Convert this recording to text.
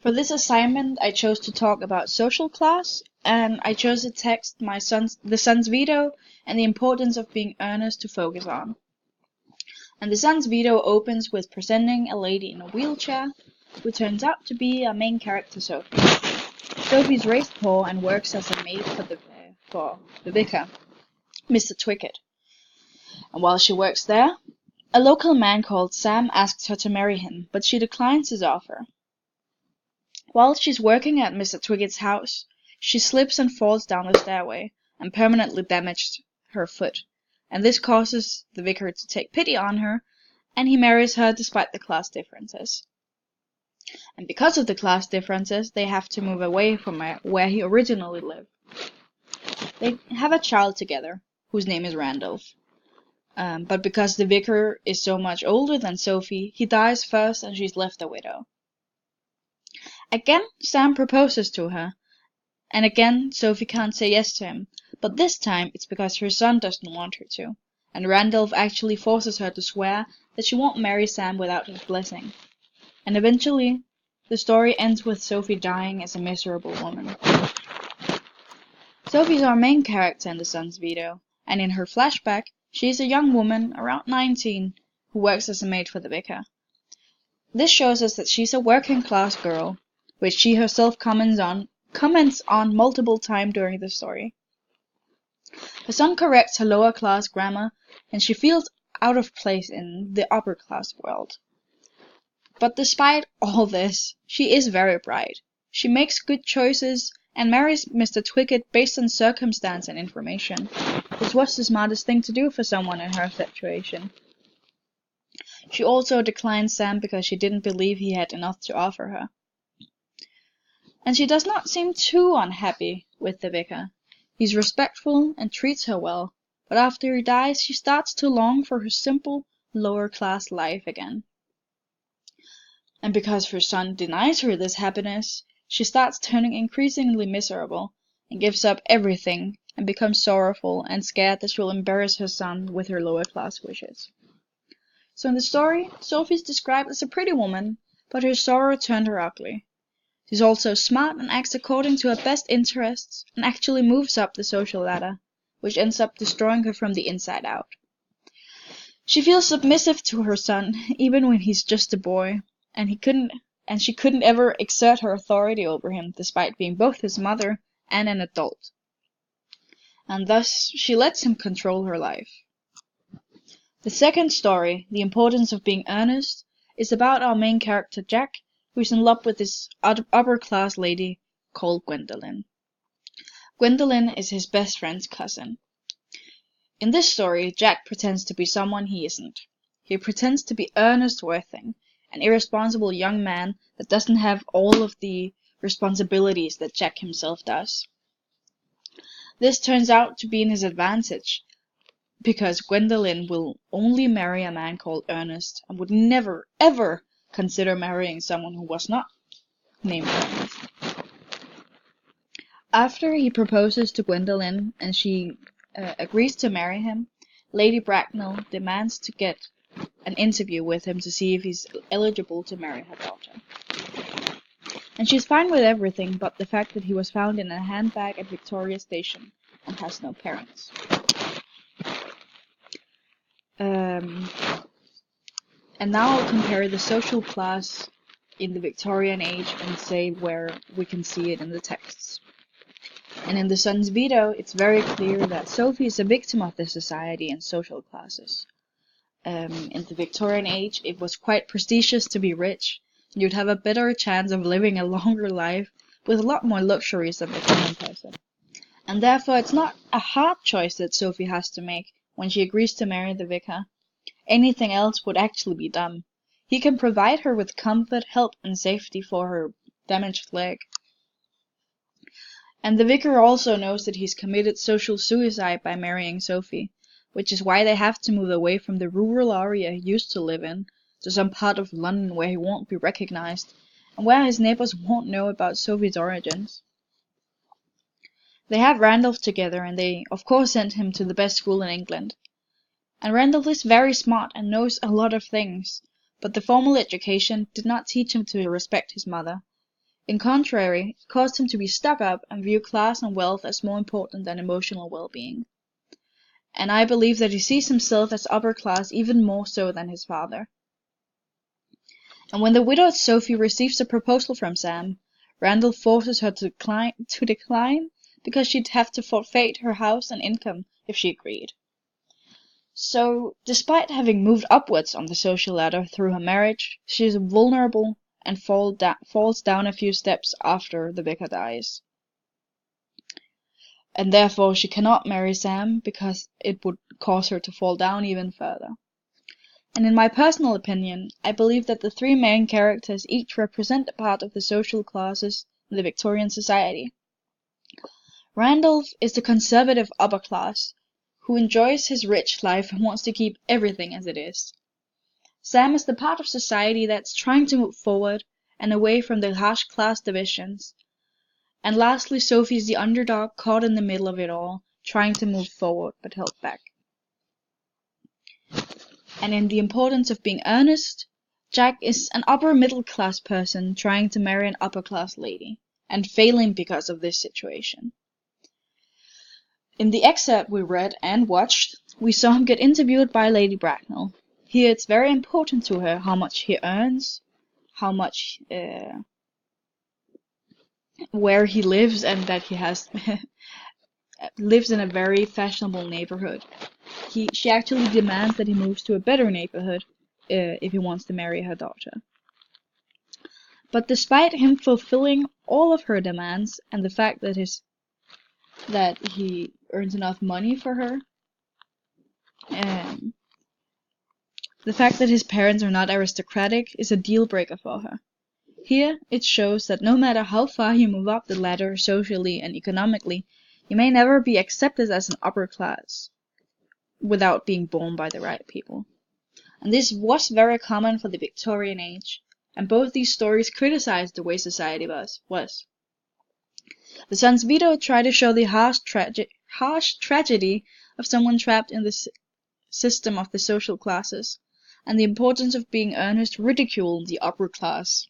For this assignment, I chose to talk about social class, and I chose a text the son's veto and the importance of being earnest to focus on. And the son's veto opens with presenting a lady in a wheelchair, who turns out to be our main character, Sophie. Sophie's raised poor and works as a maid for the vicar, Mr. Twickett. And while she works there, a local man called Sam asks her to marry him, but she declines his offer. While she's working at Mr. Twickett's house, she slips and falls down the stairway and permanently damages her foot, and this causes the vicar to take pity on her, and he marries her despite the class differences. And because of the class differences, they have to move away from where he originally lived. They have a child together, whose name is Randolph. But because the vicar is so much older than Sophie, he dies first and she's left a widow. Again, Sam proposes to her, and again Sophie can't say yes to him, but this time it's because her son doesn't want her to, and Randolph actually forces her to swear that she won't marry Sam without his blessing. And eventually, the story ends with Sophie dying as a miserable woman. Sophie's our main character in The Son's Veto, and in her flashback, she is a young woman, around 19, who works as a maid for the vicar. This shows us that she's a working class girl, which she herself comments on multiple times during the story. Her son corrects her lower class grammar, and she feels out of place in the upper class world. But despite all this, she is very bright. She makes good choices and marries Mr. Twickett based on circumstance and information, which was the smartest thing to do for someone in her situation. She also declines Sam because she didn't believe he had enough to offer her. And she does not seem too unhappy with the vicar. He's respectful and treats her well, but after he dies, she starts to long for her simple, lower-class life again. And because her son denies her this happiness, she starts turning increasingly miserable and gives up everything and becomes sorrowful and scared that she'll embarrass her son with her lower-class wishes. So in the story, Sophie's described as a pretty woman, but her sorrow turned her ugly. She's also smart and acts according to her best interests and actually moves up the social ladder, which ends up destroying her from the inside out. She feels submissive to her son, even when he's just a boy, and she couldn't ever exert her authority over him, despite being both his mother and an adult. And thus, she lets him control her life. The second story, The Importance of Being Earnest, is about our main character Jack, who's in love with this upper-class lady called Gwendolyn. Gwendolyn is his best friend's cousin. In this story, Jack pretends to be someone he isn't. He pretends to be Ernest Worthing, an irresponsible young man that doesn't have all of the responsibilities that Jack himself does. This turns out to be in his advantage, because Gwendolyn will only marry a man called Ernest and would never, ever consider marrying someone who was not named Ernest. After he proposes to Gwendolyn and she agrees to marry him, Lady Bracknell demands to get an interview with him to see if he's eligible to marry her daughter. And she's fine with everything but the fact that he was found in a handbag at Victoria Station and has no parents. And now I'll compare the social class in the Victorian age and say where we can see it in the texts. And in The Son's Veto, it's very clear that Sophie is a victim of the society and social classes. In the Victorian age, it was quite prestigious to be rich, and you'd have a better chance of living a longer life with a lot more luxuries than the common person. And therefore, it's not a hard choice that Sophie has to make when she agrees to marry the vicar. Anything else would actually be dumb. He can provide her with comfort, help, and safety for her damaged leg. And the vicar also knows that he's committed social suicide by marrying Sophie, which is why they have to move away from the rural area he used to live in to some part of London where he won't be recognized, and where his neighbors won't know about Sophie's origins. They have Randolph together, and they of course send him to the best school in England. And Randolph is very smart and knows a lot of things, but the formal education did not teach him to respect his mother. In contrary, it caused him to be stuck up and view class and wealth as more important than emotional well-being. And I believe that he sees himself as upper class even more so than his father. And when the widowed Sophie receives a proposal from Sam, Randall forces her to decline because she'd have to forfeit her house and income if she agreed. So, despite having moved upwards on the social ladder through her marriage, she is vulnerable and falls down a few steps after the vicar dies. And therefore she cannot marry Sam because it would cause her to fall down even further. And in my personal opinion, I believe that the three main characters each represent a part of the social classes in the Victorian society. Randolph is the conservative upper class, who enjoys his rich life and wants to keep everything as it is. Sam is the part of society that's trying to move forward and away from the harsh class divisions. And lastly, Sophie is the underdog caught in the middle of it all, trying to move forward but held back. And in The Importance of Being Earnest, Jack is an upper middle class person trying to marry an upper class lady, and failing because of this situation. In the excerpt we read and watched, we saw him get interviewed by Lady Bracknell. Here it's very important to her how much he earns, how much, where he lives, and that he has lives in a very fashionable neighborhood. She actually demands that he moves to a better neighborhood if he wants to marry her daughter. But despite him fulfilling all of her demands and the fact that he earns enough money for her, the fact that his parents are not aristocratic is a deal breaker for her. Here, it shows that no matter how far you move up the ladder socially and economically, you may never be accepted as an upper class without being born by the right people. And this was very common for the Victorian age, and both these stories criticized the way society was. The Sun's Veto tried to show the harsh tragedy of someone trapped in the system of the social classes, and The Importance of Being Earnest ridiculed the upper class.